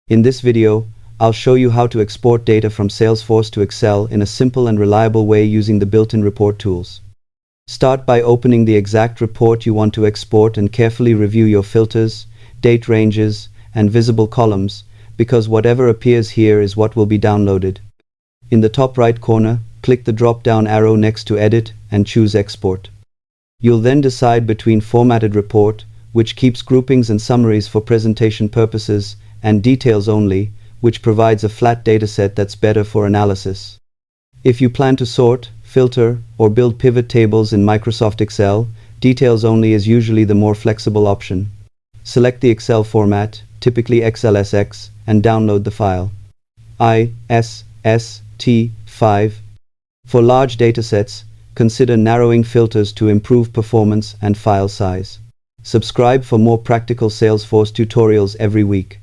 In this video, I'll show you how to export data from Salesforce to Excel in a simple and reliable way using the built-in report tools. Start by opening the exact report you want to export and carefully review your filters, date ranges, and visible columns, because whatever appears here is what will be downloaded. In the top right corner, click the drop-down arrow next to Edit and choose Export. You'll then decide between Formatted Report, which keeps groupings and summaries for presentation purposes, and Details Only, which provides a flat dataset that's better for analysis. If you plan to sort, filter, or build pivot tables in Microsoft Excel, Details Only is usually the more flexible option. Select the Excel format, typically XLSX, and download the file. ISST5. For large datasets, consider narrowing filters to improve performance and file size. Subscribe for more practical Salesforce tutorials every week.